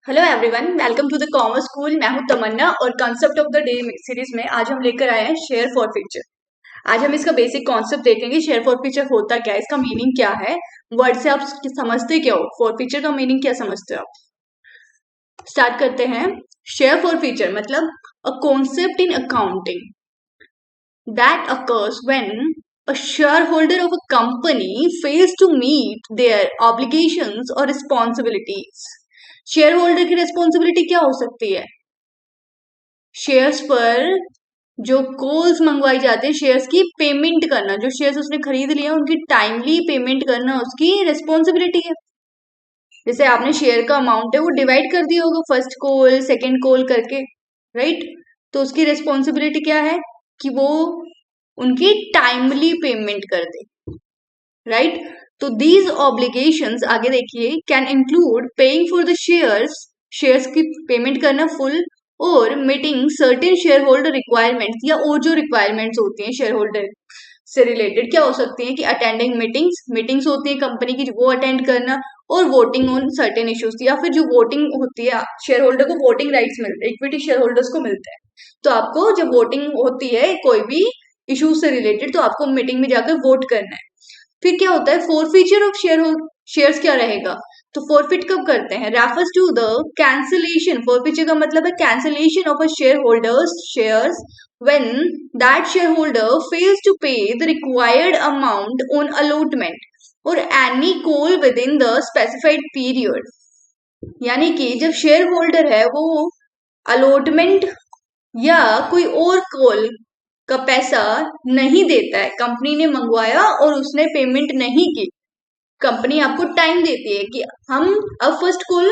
Hello everyone, welcome to the commerce school. मैं हूं तमन्ना और concept of the day series में आज हम लेकर आए हैं शेयर फॉर फ्यूचर। आज हम इसका बेसिक कॉन्सेप्ट देखेंगे। शेयर फॉर फ्यूचर होता क्या है, इसका मीनिंग क्या है, वर्ड से आप समझते क्या हो, फॉर फ्यूचर का मीनिंग क्या समझते हो आप। स्टार्ट करते हैं। शेयर फॉर फ्यूचर मतलब a concept in accounting that occurs when a shareholder of a company fails to meet their obligations or responsibilities. Share holder की रिस्पॉन्सिबिलिटी क्या हो सकती है? शेयर्स पर जो कॉल्स मंगवाई जाते हैं, शेयर्स की पेमेंट करना, जो शेयर्स उसने खरीद लिए उनकी टाइमली पेमेंट करना उसकी रिस्पॉन्सिबिलिटी है। जैसे आपने शेयर का अमाउंट है वो डिवाइड कर दिया होगा फर्स्ट कॉल सेकेंड कॉल करके, राइट? तो उसकी रिस्पॉन्सिबिलिटी क्या है कि वो उनकी टाइमली पेमेंट कर दे, राइट? तो दीज ऑब्लिगेशंस आगे देखिए can include paying for the shares की पेमेंट करना फुल, और meeting certain share holder requirements, या और जो रिक्वायरमेंट्स होती हैं शेयर होल्डर से रिलेटेड क्या हो सकती हैं कि अटेंडिंग मीटिंग्स होती है कंपनी की वो अटेंड करना, और वोटिंग ऑन सर्टेन इश्यूज, या फिर जो वोटिंग होती है शेयर होल्डर को वोटिंग राइट्स मिलते हैं, इक्विटी शेयर होल्डर्स को मिलते हैं। तो आपको जब वोटिंग होती है कोई भी इश्यूज से रिलेटेड तो आपको मीटिंग में जाकर वोट करना है। फिर क्या होता है, फोरफीचर ऑफ शेयर्स क्या रहेगा, तो फोरफिट कब करते हैं, refers to the cancellation. Forfeiture का मतलब है cancellation of a share holders shares when that share holder fails to pay the required amount on allotment और any call within the specified period. यानी कि जब शेयर होल्डर है वो allotment या कोई और कॉल का पैसा नहीं देता है, कंपनी ने मंगवाया और उसने पेमेंट नहीं की, कंपनी आपको टाइम देती है कि हम अब फर्स्ट कॉल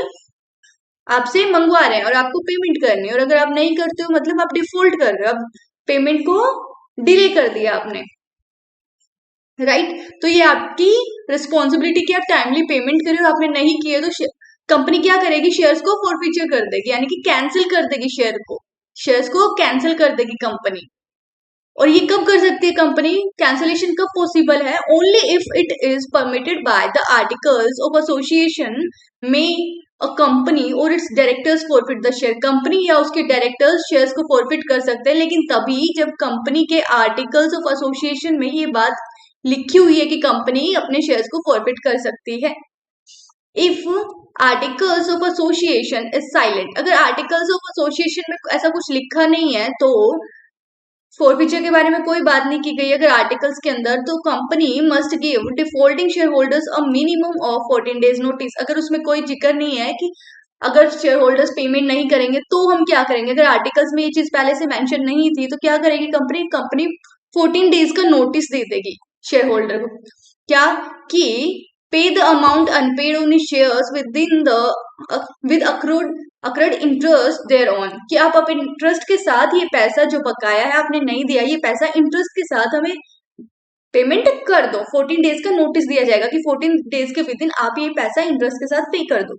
आपसे मंगवा रहे हैं और आपको पेमेंट करनी है, और अगर आप नहीं करते हो मतलब आप डिफॉल्ट कर रहे हो, अब पेमेंट को डिले कर दिया आपने, राइट? तो ये आपकी रिस्पॉन्सिबिलिटी कि आप टाइमली पेमेंट करो, आपने नहीं किया तो कंपनी क्या करेगी, शेयर्स को फॉरफीचर कर देगी, यानी कि कैंसिल कर देगी शेयर्स को कैंसिल कर देगी कंपनी। और ये कब कर सकती है कंपनी, कैंसिलेशन कब पॉसिबल है, only if it is permitted by the articles of association में अ कंपनी और it's directors forfeit the share. Company या उसके डायरेक्टर्स शेयर्स को फॉरफिट कर सकते हैं, लेकिन तभी जब कंपनी के आर्टिकल्स ऑफ एसोसिएशन में ये बात लिखी हुई है कि कंपनी अपने शेयर्स को फॉरफिट कर सकती है। If articles of association is silent, अगर आर्टिकल्स ऑफ एसोसिएशन में ऐसा कुछ लिखा नहीं है तो फोरफीचर के बारे में कोई बात नहीं की गई अगर आर्टिकल्स के अंदर, तो company must give defaulting share holders a minimum of 14 days notice. अगर उसमें कोई जिक्र नहीं है कि अगर शेयर होल्डर्स पेमेंट नहीं करेंगे तो हम क्या करेंगे, अगर आर्टिकल्स में ये चीज पहले से मेंशन नहीं थी तो क्या करेगी कंपनी 14 डेज का नोटिस दे देगी शेयर होल्डर को, क्या कि pay the amount unpaid on shares within the with accrued interest there on, कि आप अपने इंटरेस्ट के साथ ये पैसा जो बकाया है आपने नहीं दिया, ये पैसा इंटरेस्ट के साथ हमें पेमेंट कर दो। 14 डेज का नोटिस दिया जाएगा कि 14 डेज के विद इन आप ये पैसा इंटरेस्ट के साथ पे कर दो।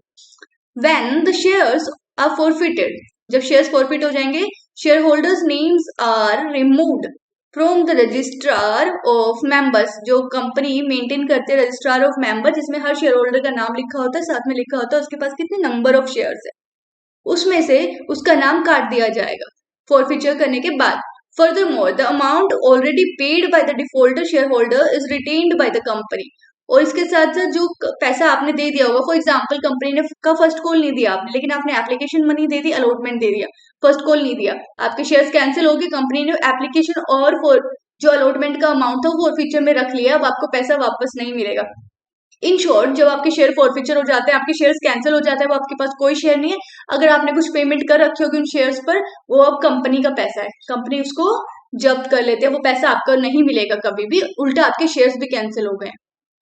When the shares are forfeited, जब शेयर्स फॉरफिट हो जाएंगे, share holders names are removed from the registrar of members, जो कंपनी मेंटेन करते हैं रजिस्ट्रार ऑफ मेंबर, जिसमें हर शेयर होल्डर का नाम लिखा होता है, साथ में लिखा होता है उसके पास कितने नंबर ऑफ शेयर्स है, उसमें से उसका नाम काट दिया जाएगा फॉरफीचर करने के बाद। Furthermore the amount already paid by the defaulter share holder is retained by the company, और इसके साथ साथ जो पैसा आपने दे दिया होगा, फॉर एग्जाम्पल कंपनी ने का फर्स्ट कॉल नहीं दिया आपने, लेकिन आपने एप्लीकेशन मनी दे दी, अलॉटमेंट दे दिया, फर्स्ट कॉल नहीं दिया, आपके शेयर्स कैंसिल हो गए, कंपनी ने एप्लीकेशन और जो अलॉटमेंट का अमाउंट था वो फीचर में रख लिया, अब आपको पैसा वापस नहीं मिलेगा। इन शॉर्ट जब आपके शेयर फॉरफीचर हो जाते हैं, आपके शेयर्स कैंसिल हो जाते हैं, वो आपके पास कोई शेयर नहीं है, अगर आपने कुछ पेमेंट कर रखी होगी उन शेयर्स पर, वो अब कंपनी का पैसा है, कंपनी उसको जब्त कर लेते हैं, वो पैसा आपको नहीं मिलेगा कभी भी, उल्टा आपके शेयर्स भी कैंसिल हो गए।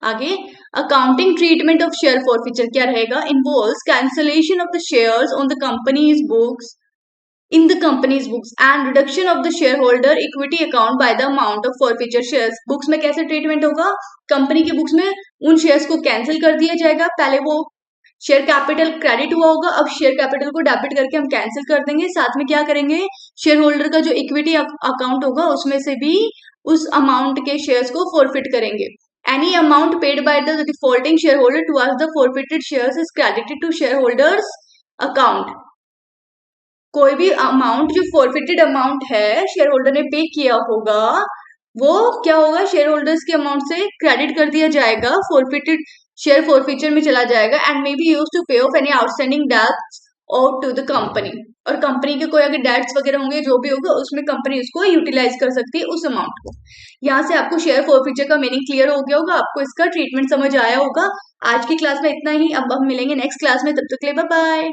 आगे accounting treatment of share forfeiture क्या रहेगा, involves cancellation of the shares on the companies books in the company's books and reduction of the shareholder equity account by the amount of forfeiture shares। Books में कैसे treatment होगा, company की books में उन shares को cancel कर दिया जाएगा, पहले वो शेयर कैपिटल क्रेडिट हुआ होगा, अब शेयर कैपिटल को डेबिट करके हम कैंसिल कर देंगे, साथ में क्या करेंगे, शेयर होल्डर का जो इक्विटी अकाउंट होगा उसमें से भी उस अमाउंट के शेयर्स को फॉरफिट करेंगे। Any amount paid by the defaulting share holder towards the forfeited shares is credited to share holders account, कोई भी अमाउंट जो फॉरफिटेड अमाउंट है शेयर होल्डर ने पे किया होगा, वो क्या होगा, शेयर होल्डर्स के अमाउंट से क्रेडिट कर दिया जाएगा, फॉरफिटेड शेयर फॉरफिचर में चला जाएगा and may be use to pay off any outstanding debts और टू द कंपनी। और कंपनी के कोई अगर डेट्स वगैरह होंगे जो भी होगा उसमें कंपनी उसको यूटिलाइज कर सकती है उस अमाउंट को। यहाँ से आपको शेयर फॉरफिचर का मीनिंग क्लियर हो गया होगा, आपको इसका ट्रीटमेंट समझ आया होगा। आज की क्लास में इतना ही, अब हम मिलेंगे नेक्स्ट क्लास में, तब तक के लिए बाय बाय।